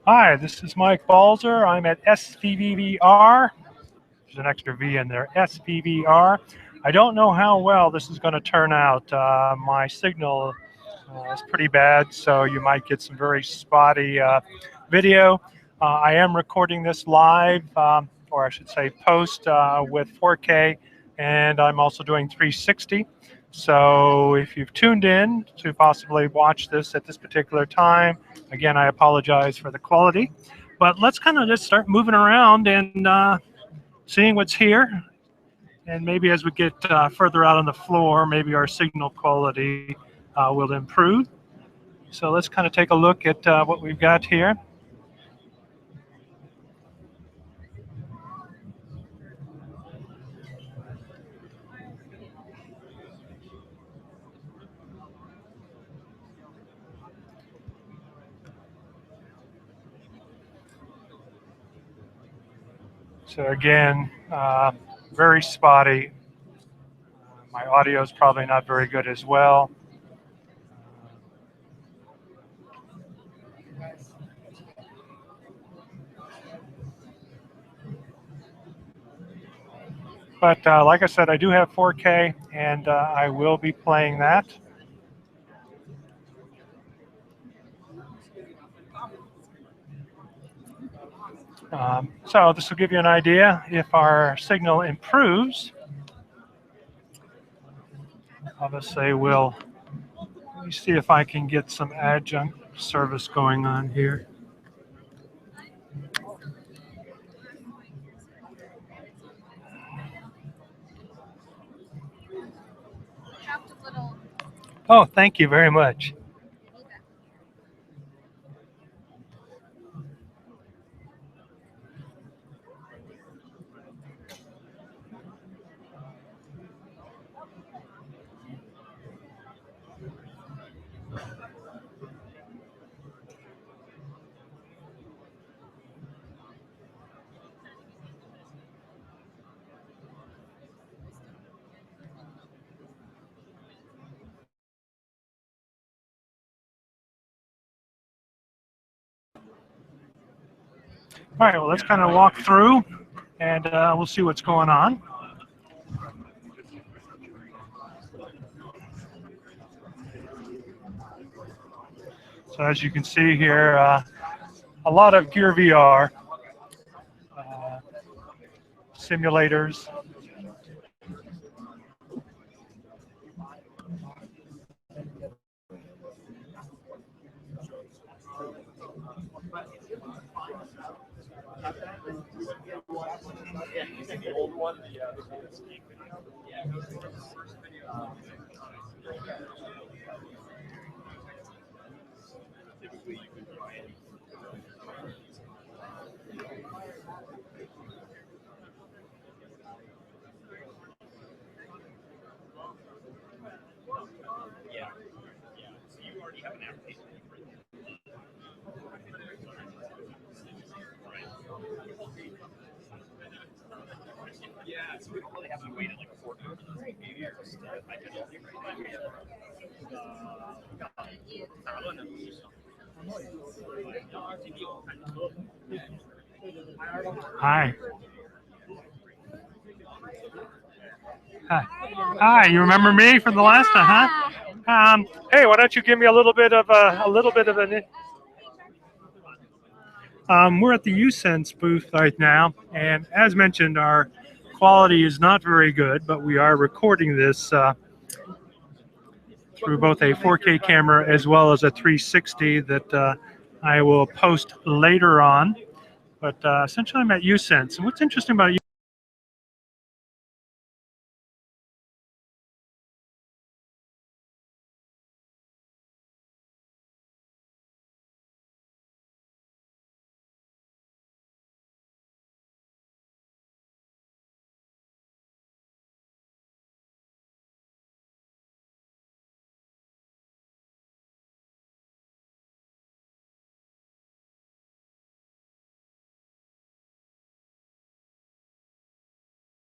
Hi, this is Mike Balzer. I'm at SVVR. There's an extra V in there, SVVR. I don't know how well this is going to turn out. My signal is pretty bad, so you might get some very spotty video. I am recording this live, or I should say post with 4K, and I'm also doing 360. So if you've tuned in to possibly watch this at this particular time, again, I apologize for the quality. But let's kind of just start moving around and seeing what's here. And maybe as we get further out on the floor, maybe our signal quality will improve. So let's kind of take a look at what we've got here. So again, very spotty. My audio is probably not very good as well. But like I said, I do have 4K, and I will be playing that. So this will give you an idea if our signal improves. Obviously, let me see if I can get some adjunct service going on here. Oh, thank you very much. All right, well, let's kind of walk through and we'll see what's going on. So as you can see here, a lot of Gear VR simulators. Hi. Hi. Hi. You remember me from the last time, huh? Hey, why don't you give me a little bit of an. We're at the uSense booth right now, and as mentioned, our quality is not very good, but we are recording this through both a 4K camera as well as a 360 that I will post later on. But essentially, I'm at uSense, and what's interesting about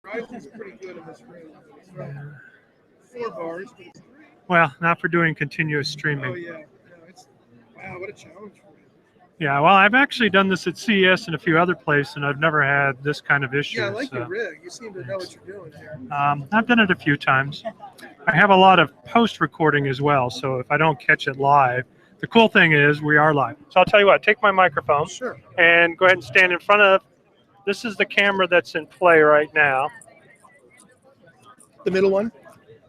Rifle's pretty good in this room. It's 4 bars. well, not for doing continuous streaming. Oh yeah, no, it's wow, what a challenge for you. Yeah, well, I've actually done this at CES and a few other places, and I've never had this kind of issue. Yeah, I like so, your rig. You seem to know what you're doing here. I've done it a few times. I have a lot of post-recording as well, so if I don't catch it live, the cool thing is we are live. So I'll tell you what, take my microphone Sure. and go ahead and stand in front of, this is the camera that's in play right now. The middle one?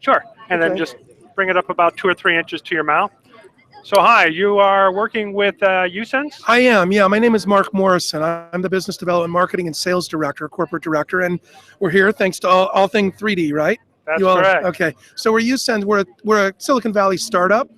Sure, and then Okay. just bring it up about 2 or 3 inches to your mouth. So hi, you are working with uSense? I am, yeah. My name is Mark Morrison. I'm the Business Development Marketing and Sales Director, Corporate Director, and we're here thanks to all thing 3D, right? That's You all, correct. okay, so we're uSense. We're a Silicon Valley startup,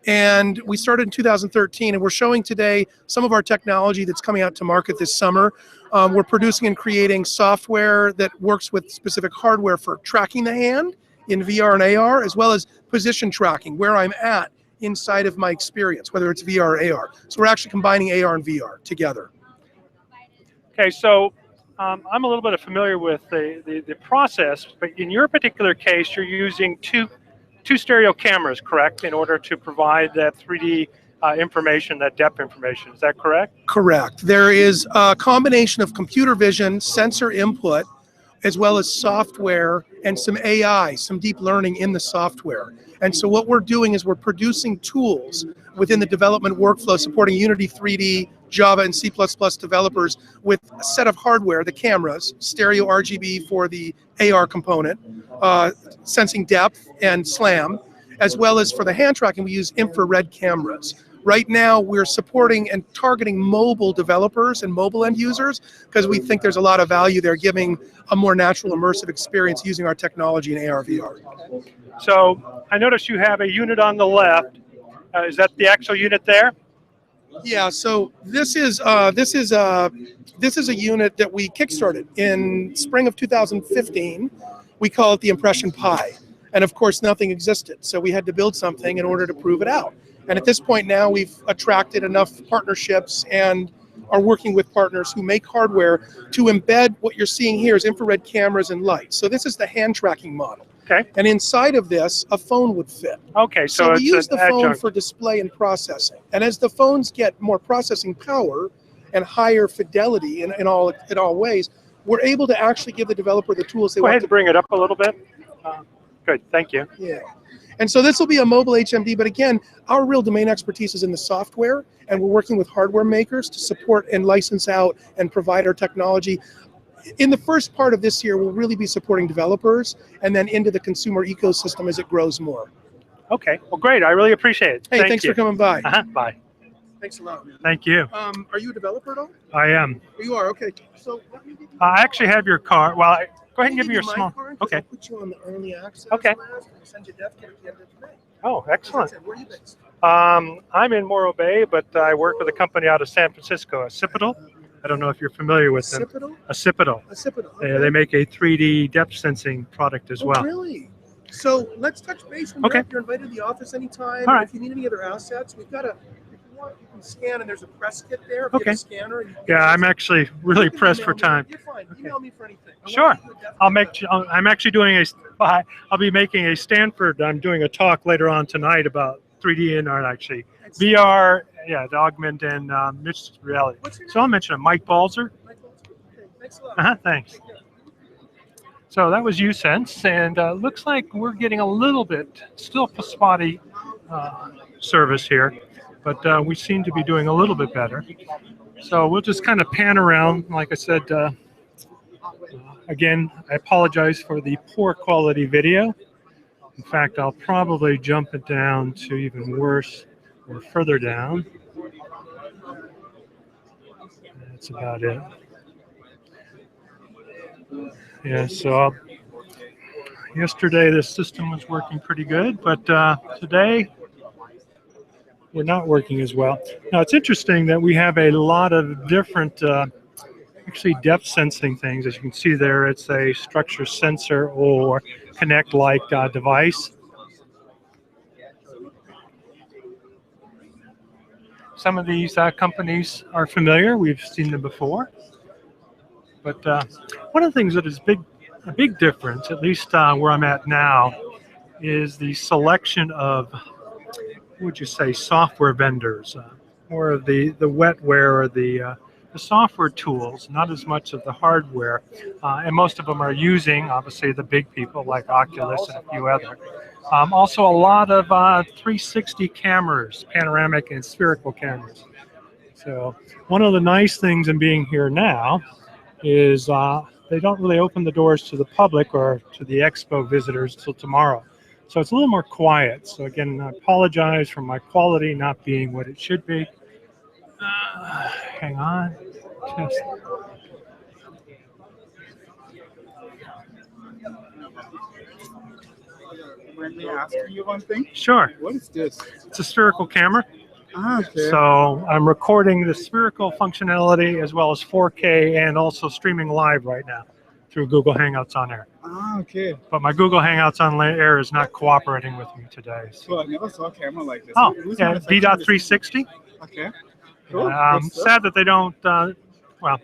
and we started in 2013, and we're showing today some of our technology that's coming out to market this summer. We're producing and creating software that works with specific hardware for tracking the hand in VR and AR, as well as position tracking, where I'm at inside of my experience, whether it's VR or AR. So we're actually combining AR and VR together. Okay, so I'm a little bit familiar with the process, but in your particular case, you're using two stereo cameras, correct, in order to provide that 3D information, that depth information. Is that correct? Correct. There is a combination of computer vision, sensor input, as well as software and some AI, some deep learning in the software. And so what we're doing is we're producing tools within the development workflow supporting Unity 3D, Java, and C++ developers with a set of hardware, the cameras, stereo RGB for the AR component, sensing depth and SLAM, as well as for the hand tracking, we use infrared cameras. Right now, we're supporting and targeting mobile developers and mobile end users because we think there's a lot of value there, giving a more natural, immersive experience using our technology in AR, VR. So I noticed you have a unit on the left. Is that the actual unit there? Yeah. So this is a unit that we kickstarted in spring of 2015. We call it the Impression Pi, and of course, nothing existed. So we had to build something in order to prove it out. And at this point now, we've attracted enough partnerships and are working with partners who make hardware to embed what you're seeing here is infrared cameras and lights. So this is the hand tracking model. Okay. And inside of this, a phone would fit. Okay, so we use the phone adjunct for display and processing. And as the phones get more processing power and higher fidelity in all ways, we're able to actually give the developer the tools they Go want ahead to and bring it up a little bit. Good, thank you. Yeah. And so this will be a mobile HMD, but again, our real domain expertise is in the software, and we're working with hardware makers to support and license out and provide our technology. In the first part of this year, we'll really be supporting developers and then into the consumer ecosystem as it grows more. Okay, well, great. I really appreciate it. Hey, thanks for coming by. Bye. Thanks a lot, man. Thank you. Are you a developer at all? I am. You are, okay. So let me give you I actually have your card. Well, go ahead and give me your my small. card, 'cause Okay. I'll put you on the early access Okay. list and send you a dev kit at the end of today. Oh, excellent. Where are you based? I'm in Morro Bay, but I work with a company out of San Francisco, Occipital. I don't know if you're familiar with them. Occipital. Occipital. Okay. They make a 3D depth sensing product as well. Really? So let's touch base when you're invited to the office anytime. All right. If you need any other assets, we've got if you want, you can scan, and there's a press kit there. If you have a scanner. And Yeah, I'm actually really pressed for time. You're fine. Email me for anything. Sure. I'm actually doing I'll be making a Stanford. I'm doing a talk later on tonight about 3D and actually VR. Yeah, the augment and mixed reality. So I'll mention it. Mike Balzer. Okay, thanks a lot. Thanks. So that was uSense, and looks like we're getting a little bit still spotty service here, but we seem to be doing a little bit better. So we'll just kind of pan around. Like I said, again, I apologize for the poor quality video. In fact, I'll probably jump it down to even worse or further down. That's about it. Yeah, so yesterday the system was working pretty good, but today we're not working as well. Now it's interesting that we have a lot of different actually depth sensing things. As you can see there, it's a structure sensor or Connect-like device. Some of these companies are familiar. We've seen them before. But one of the things that is a big difference, at least where I'm at now, is the selection of, what would you say, software vendors. more of the wetware or the software tools, not as much of the hardware. And most of them are using, obviously, the big people like Oculus and a few other. Also, a lot of 360 cameras, panoramic and spherical cameras. So one of the nice things in being here now is they don't really open the doors to the public or to the Expo visitors till tomorrow. So it's a little more quiet. So again, I apologize for my quality not being what it should be. Hang on. Just... Let me ask you one thing. Sure. What is this? It's a spherical camera. Ah, okay. So I'm recording the spherical functionality as well as 4K and also streaming live right now through Google Hangouts on Air. Ah, okay. But my Google Hangouts on Air is not cooperating with me today. So. Cool. I never saw a camera like this. Oh, Who's yeah, manufacturing D.360. Okay. Cool. Sad that they don't, well,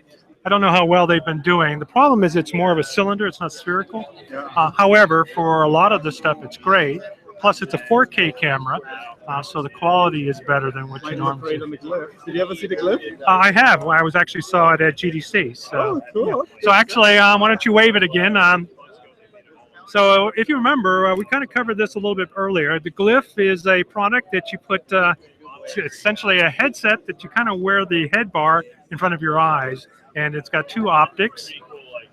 I don't know how well they've been doing. The problem is it's more of a cylinder, it's not spherical. Yeah. However, for a lot of the stuff, it's great. Plus, it's a 4K camera, so the quality is better than what you normally see. On the Glif. Did you ever see the Glif? I have. I was actually saw it at GDC. So, Oh, cool. yeah. So actually, why don't you wave it again? So if you remember, we kind of covered this a little bit earlier. The Glif is a product that you put, it's essentially a headset that you kind of wear the head bar in front of your eyes, and it's got two optics.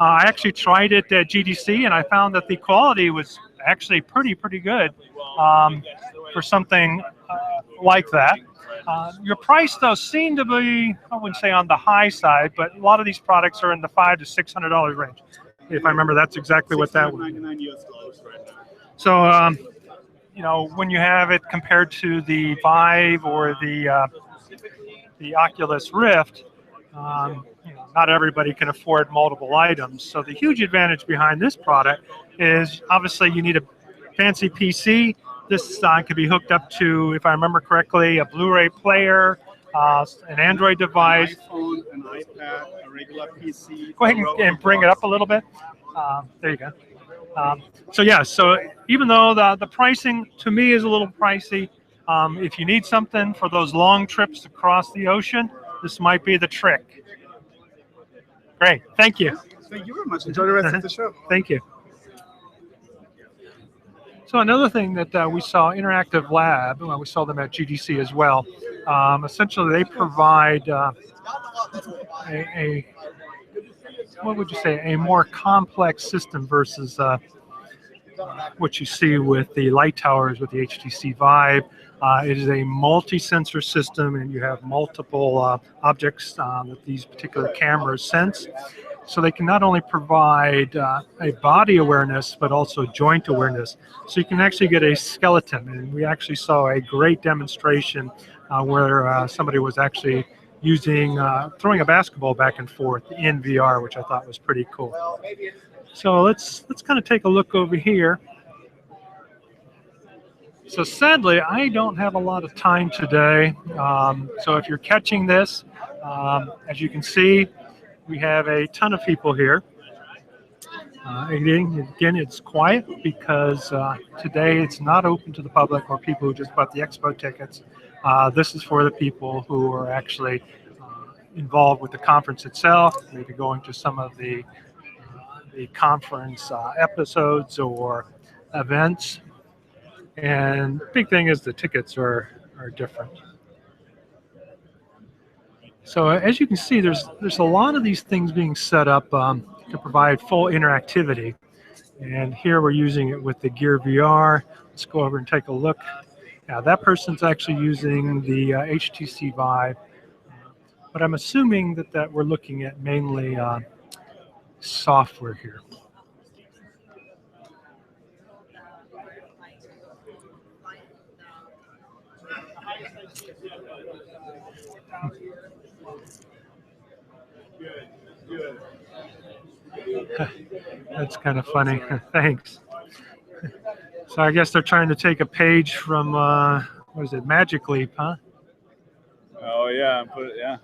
I actually tried it at GDC, and I found that the quality was actually pretty good for something like that. Your price, though, seemed to be, I wouldn't say on the high side, but a lot of these products are in the $500 to $600 range. If I remember, that's exactly what that was. $699 right now. So, you know, when you have it compared to the Vive or the Oculus Rift, you know, not everybody can afford multiple items. So the huge advantage behind this product is obviously you need a fancy PC. This could be hooked up to, if I remember correctly, a Blu-ray player, an Android device. An iPhone, an iPad, a regular PC. Go ahead and bring it up a little bit. There you go. So yeah, so even though the pricing to me is a little pricey, if you need something for those long trips across the ocean, this might be the trick. Great, thank you. Thank you very much. Enjoy the rest of the show. Thank you. So another thing that we saw, Interactive Lab, we saw them at GDC as well. Essentially, they provide what would you say, a more complex system versus what you see with the light towers with the HTC Vive. It is a multi-sensor system, and you have multiple objects that these particular cameras sense. So they can not only provide a body awareness, but also joint awareness. So you can actually get a skeleton. And we actually saw a great demonstration where somebody was actually using, throwing a basketball back and forth in VR, which I thought was pretty cool. So let's kind of take a look over here. So sadly, I don't have a lot of time today. So if you're catching this, as you can see, we have a ton of people here. Again, it's quiet because today it's not open to the public or people who just bought the Expo tickets. This is for the people who are actually involved with the conference itself, maybe going to some of the conference episodes or events. And the big thing is the tickets are different. So as you can see, there's a lot of these things being set up to provide full interactivity. And here we're using it with the Gear VR. Let's go over and take a look. Now that person's actually using the HTC Vive, but I'm assuming that we're looking at mainly software here. That's kind of funny. Thanks. So I guess they're trying to take a page from, what is it, Magic Leap, huh? Oh, yeah. Yeah.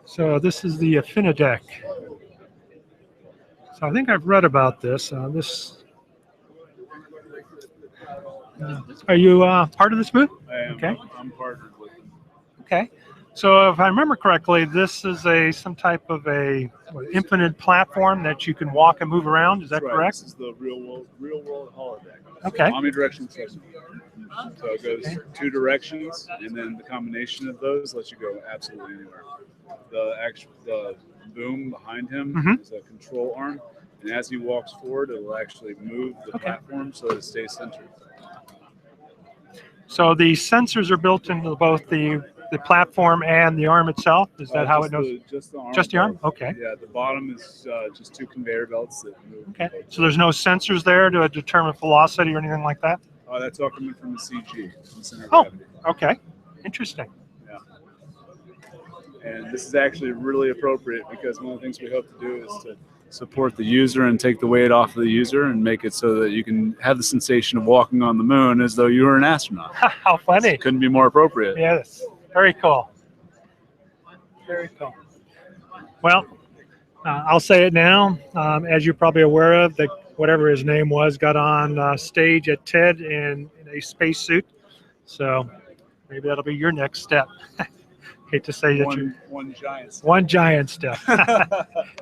So this is the Infinideck. So I think I've read about this. This Are you part of this booth? I am. Okay. I'm partnered with them. Okay. So if I remember correctly, this is some type of a infinite platform that you can walk and move around. Is that That's right. correct? This is the real world holodeck. Okay. Omnidirectional system. So it goes two directions, and then the combination of those lets you go absolutely anywhere. The boom behind him is a control arm, and as he walks forward, it'll actually move the platform so that it stays centered. So the sensors are built into both the platform and the arm itself. Is that how it knows? Just the arm. Just the arm? Okay. Yeah, the bottom is just two conveyor belts that move. Okay. So there's no sensors there to determine velocity or anything like that? Oh, that's all coming from the CG, from the center of Oh, gravity. okay. Interesting. Yeah. And this is actually really appropriate because one of the things we hope to do is to support the user and take the weight off of the user and make it so that you can have the sensation of walking on the moon as though you were an astronaut. How funny. Couldn't be more appropriate. Yes. Very cool. Very cool. Well, I'll say it now. As you're probably aware of, that whatever his name was got on stage at TED in a spacesuit. So maybe that'll be your next step. Hate to say that you one giant step. One giant step.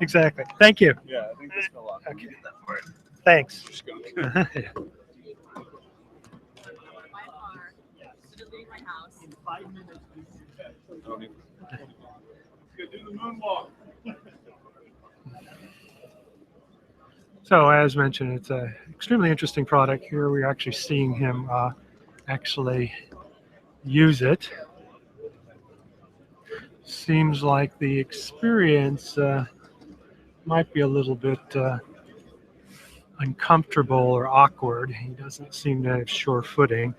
Exactly. Thank you. Yeah, I think this fell off. Okay. Thanks. Yeah. So as mentioned, it's an extremely interesting product. Here we're actually seeing him actually use it. Seems like the experience might be a little bit uncomfortable or awkward. He doesn't seem to have sure footing.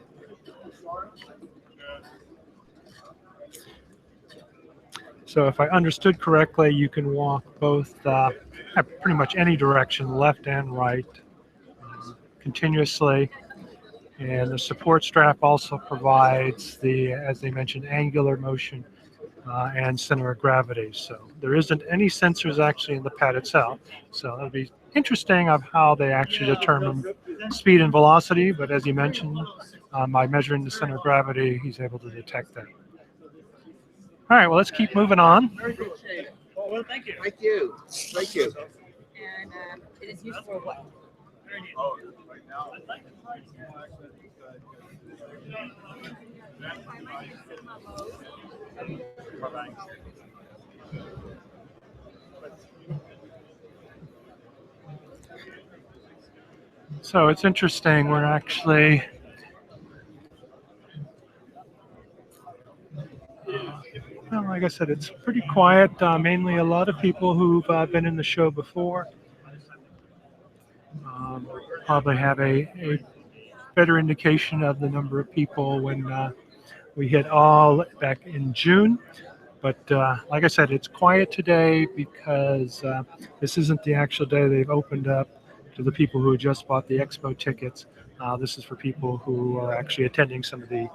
So if I understood correctly, you can walk both pretty much any direction, left and right, continuously. And the support strap also provides as they mentioned, angular motion and center of gravity. So there isn't any sensors actually in the pad itself. So it'll be interesting of how they actually determine speed and velocity. But as you mentioned, by measuring the center of gravity, he's able to detect that. All right, well, let's keep moving on. Very good shape. Well, thank you. Thank you. Thank you. And it is used for what? Oh, right now. So it's interesting. We're actually well, like I said, it's pretty quiet. Mainly a lot of people who've been in the show before. Probably have a better indication of the number of people when we hit all back in June. But like I said, it's quiet today because this isn't the actual day they've opened up to the people who just bought the Expo tickets. This is for people who are actually attending some of the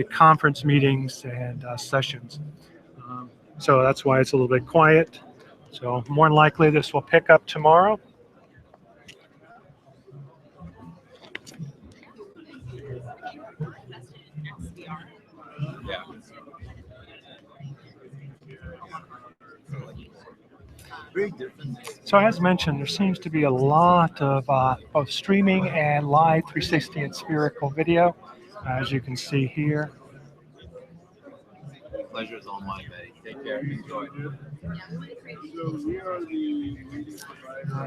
conference meetings and sessions. So that's why it's a little bit quiet. So more than likely this will pick up tomorrow. Yeah. So as mentioned, there seems to be a lot of both streaming and live 360 and spherical video, as you can see here. Pleasure is all mine, buddy. Take care. Enjoy.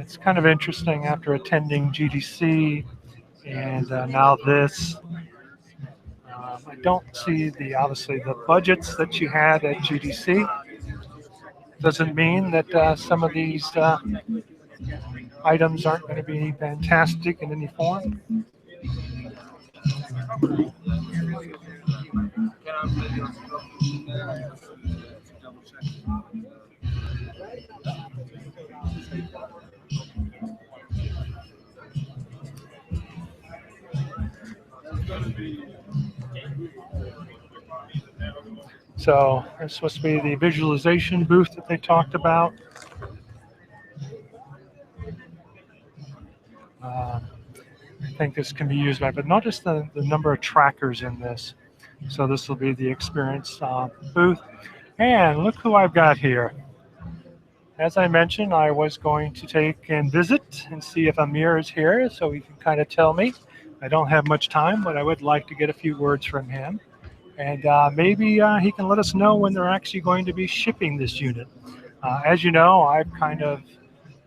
It's kind of interesting after attending GDC and now this. I don't see obviously the budgets that you had at GDC. Doesn't mean that some of these items aren't going to be fantastic in any form. So it's supposed to be the visualization booth that they talked about. think this can be used by. But notice the number of trackers in this. So this will be the experience booth. And look who I've got here. As I mentioned, I was going to take and visit and see if Amir is here so he can kind of tell me. I don't have much time, but I would like to get a few words from him. And maybe he can let us know when they're actually going to be shipping this unit. As you know, I've kind of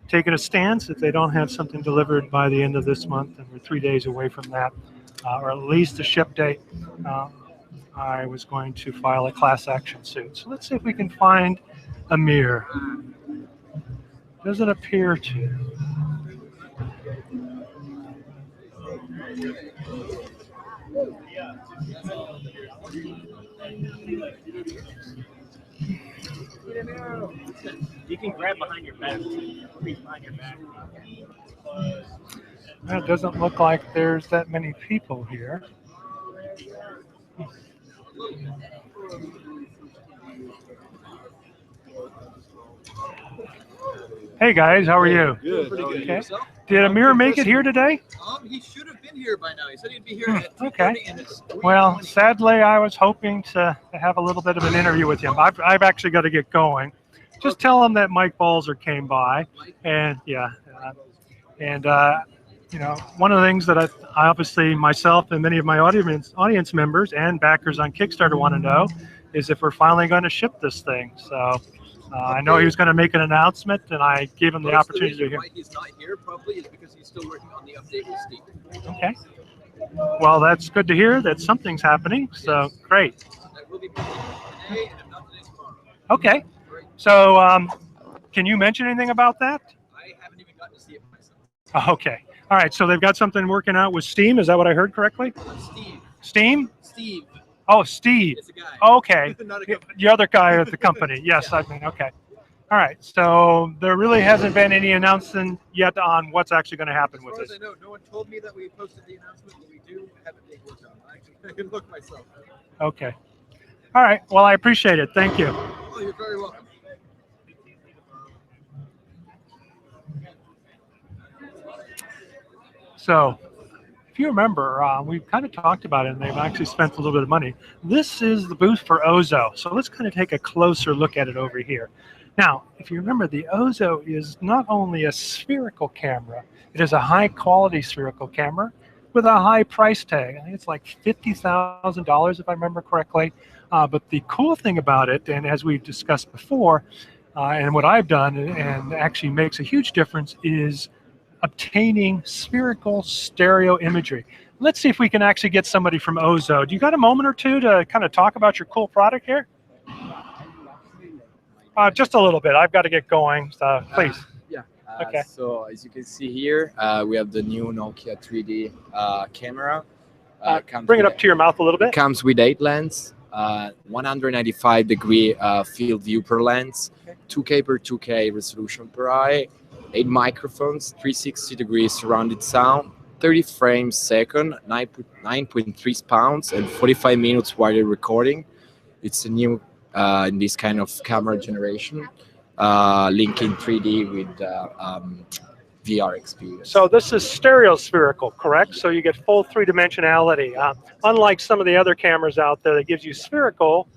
taken a stance if they don't have something delivered by the end of this month, and we're 3 days away from that, or at least a ship date, I was going to file a class action suit. So let's see if we can find Amir. Doesn't appear to. You can grab behind your back. Reach behind your back. It doesn't look like there's that many people here. Hey guys, how are you? Good. Pretty good. Okay. Yourself? Did Amir make it here today? He should have been here by now. He said he'd be here at 2:30 Okay. and it's 3:20. Well, sadly, I was hoping to have a little bit of an interview with him. I've actually got to get going. Just tell him that Mike Balzer came by, and yeah, and you know, one of the things that I obviously myself and many of my audience members and backers on Kickstarter want to know is if we're finally going to ship this thing. So I know he was going to make an announcement, and I gave him the Most of opportunity to reason hear. why he's not here probably is because he's still working on the update with Steve. Okay. Well, that's good to hear that something's happening. So great. I will be busy today, and if not today, tomorrow. Okay. So can you mention anything about that? I haven't even gotten to see it myself. Okay. All right. So they've got something working out with Steam. Is that what I heard correctly? Steve. Steam? Steve. Oh, Steve. It's a guy. Okay. Not a company. The other guy at the company. Yes, I mean, okay. All right. So there really hasn't been any announcement yet on what's actually going to happen As with far as this. I know, no one told me that we posted the announcement, but we do have it being worked on. I can look myself. Okay. All right. Well, I appreciate it. Thank you. Oh, you're very welcome. So if you remember, we've kind of talked about it, and they've actually spent a little bit of money. This is the booth for OZO. So let's kind of take a closer look at it over here. Now, if you remember, the OZO is not only a spherical camera, it is a high-quality spherical camera with a high price tag. I think it's like $50,000 if I remember correctly. But the cool thing about it, and as we've discussed before, and what I've done and actually makes a huge difference, is obtaining spherical stereo imagery. Let's see if we can actually get somebody from OZO. Do you got a moment or two to kind of talk about your cool product here? Just a little bit. I've got to get going, so please. Okay. So as you can see here, we have the new Nokia 3D camera. Bring it up to your mouth a little bit. Comes with 8 lenses, 195-degree field view per lens, 2K per 2K resolution per eye, 8 microphones, 360 degrees surrounded sound, 30 frames second, 9.3 pounds, and 45 minutes wireless recording. It's a new in this kind of camera generation, linking 3D with VR experience. So this is stereospherical, correct? So you get full three-dimensionality. Unlike some of the other cameras out there that gives you spherical.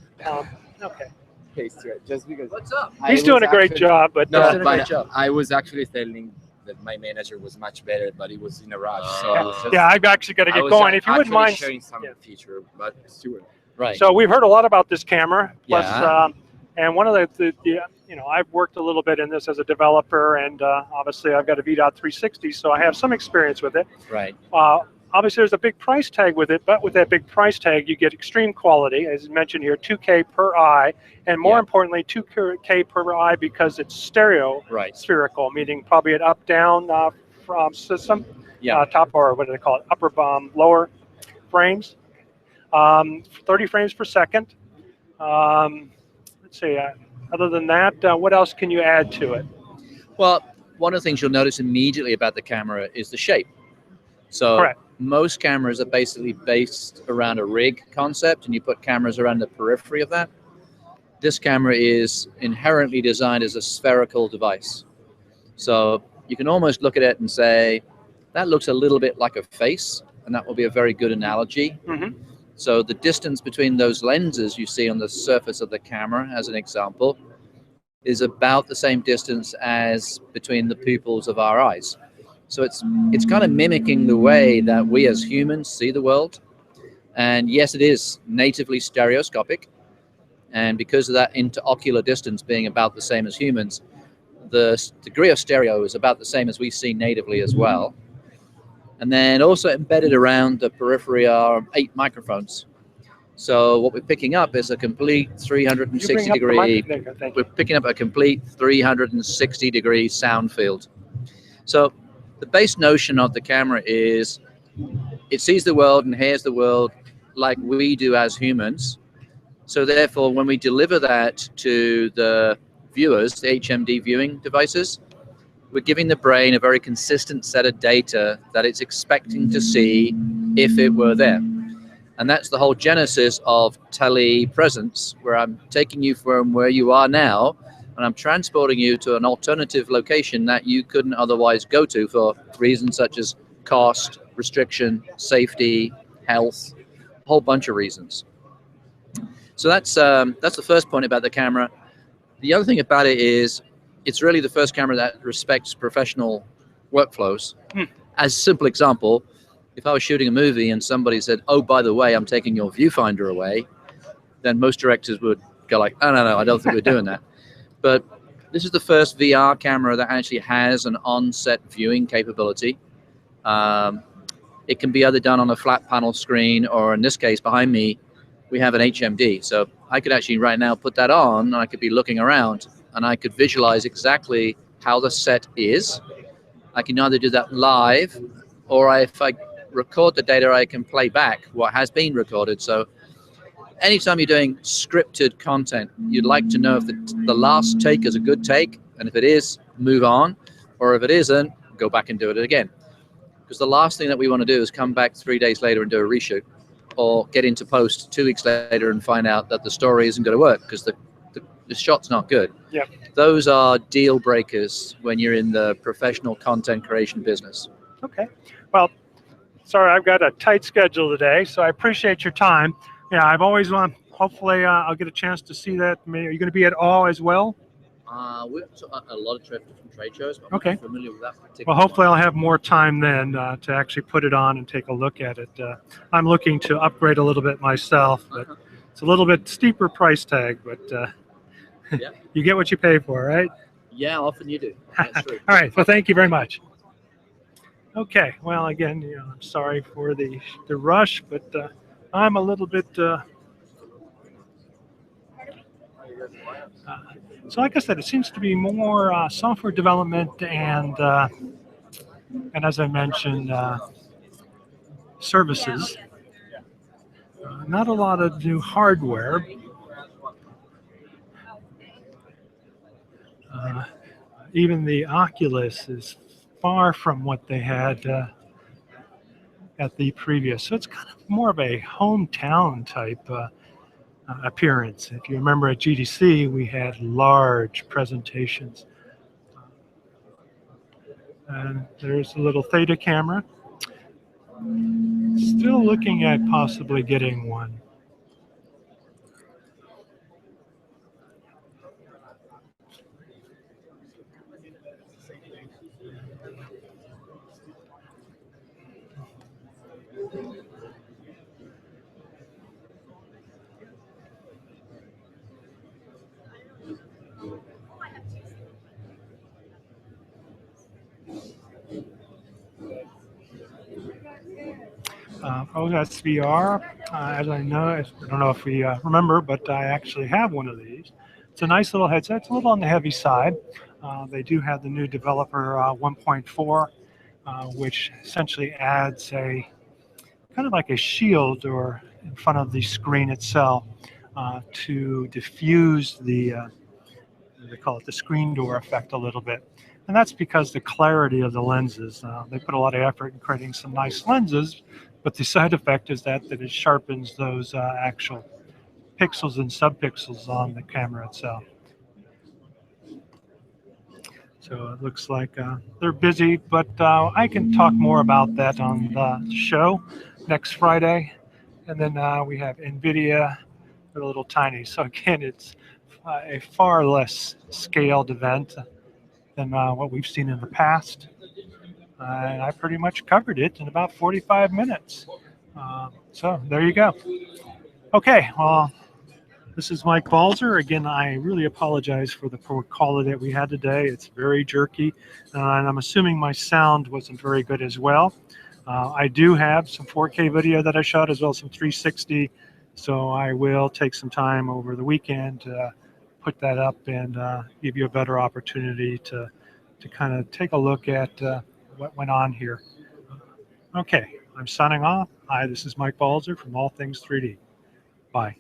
Okay. Okay, Stuart, just because What's up? He's doing a great job, but No, doing a great but job. I was actually telling that my manager was much better, but he was in a rush. So I was just, yeah, I've actually got to I get was going. If you wouldn't actually mind. sharing some yeah. feature, but Stuart. Right. So we've heard a lot about this camera. Plus, Yeah. and one of the you know, I've worked a little bit in this as a developer, and obviously I've got a VDOT 360, so I have some experience with it. Right. Obviously, there's a big price tag with it, but with that big price tag, you get extreme quality, as mentioned here, 2K per eye, and more Yeah. importantly, 2K per eye because it's stereo Right. spherical, meaning probably an up-down from system, Yeah. top or what do they call it, upper lower frames, 30 frames per second. Let's see. Other than that, what else can you add to it? Well, one of the things you'll notice immediately about the camera is the shape. So Correct. most cameras are basically based around a rig concept, and you put cameras around the periphery of that. This camera is inherently designed as a spherical device. So you can almost look at it and say, that looks a little bit like a face, and that will be a very good analogy. So the distance between those lenses you see on the surface of the camera, as an example, is about the same distance as between the pupils of our eyes. So it's kind of mimicking the way that we as humans see the world. And yes, it is natively stereoscopic. And because of that interocular distance being about the same as humans, the degree of stereo is about the same as we see natively as well. And then also embedded around the periphery are 8 microphones. So what we're picking up is a complete 360 degree. We're picking up a complete 360 degree sound field. So the base notion of the camera is it sees the world and hears the world like we do as humans. So therefore, when we deliver that to the viewers, the HMD viewing devices, we're giving the brain a very consistent set of data that it's expecting to see if it were there. And that's the whole genesis of telepresence, where I'm taking you from where you are now, and I'm transporting you to an alternative location that you couldn't otherwise go to for reasons such as cost, restriction, safety, health, a whole bunch of reasons. So that's the first point about the camera. The other thing about it is it's really the first camera that respects professional workflows. As a simple example, if I was shooting a movie and somebody said, oh, by the way, I'm taking your viewfinder away, then most directors would go like, oh, no, I don't think we're doing that. But this is the first VR camera that actually has an on-set viewing capability. It can be either done on a flat panel screen, or in this case, behind me, we have an HMD. So I could actually right now put that on, and I could be looking around, and I could visualize exactly how the set is. I can either do that live, or if I record the data, I can play back what has been recorded. So anytime you're doing scripted content, you'd like to know if the last take is a good take, and if it is, move on, or if it isn't, go back and do it again. Because the last thing that we want to do is come back 3 days later and do a reshoot, or get into post 2 weeks later and find out that the story isn't going to work because the shot's not good. Yep. Those are deal breakers when you're in the professional content creation business. Okay. Well, sorry, I've got a tight schedule today, so I appreciate your time. Yeah, I've always wanted, hopefully I'll get a chance to see that. Are you going to be at all as well? We're a lot of different trade shows, but I'm Okay. not familiar with that particular Well, hopefully one. I'll have more time then to actually put it on and take a look at it. I'm looking to upgrade a little bit myself, but it's a little bit steeper price tag, but Yeah. you get what you pay for, right? Yeah, often you do. That's true. All right, well, thank you very much. Okay, well, again, I'm sorry for the rush, but I'm a little bit so like I said, it seems to be more software development and as I mentioned, services. Not a lot of new hardware. Even the Oculus is far from what they had at the previous. So it's kind of more of a hometown type appearance. If you remember at GDC, we had large presentations. And there's a little Theta camera. Still looking at possibly getting one. SVR, as I know, I don't know if we remember, but I actually have one of these. It's a nice little headset. It's a little on the heavy side. They do have the new developer 1.4, which essentially adds a kind of like a shield or in front of the screen itself to diffuse the they call it the screen door effect a little bit. And that's because the clarity of the lenses. They put a lot of effort in creating some nice lenses, but the side effect is that it sharpens those actual pixels and subpixels on the camera itself. So it looks like they're busy, but I can talk more about that on the show next Friday. And then we have NVIDIA. They're a little tiny. So again, it's a far less scaled event than what we've seen in the past. And I pretty much covered it in about 45 minutes. So there you go. Okay, well, this is Mike Balzer. Again, I really apologize for the poor call that we had today. It's very jerky, and I'm assuming my sound wasn't very good as well. I do have some 4K video that I shot as well as some 360, so I will take some time over the weekend to put that up and give you a better opportunity to kind of take a look at what went on here. Okay, I'm signing off. Hi, this is Mike Balzer from All Things 3D. Bye.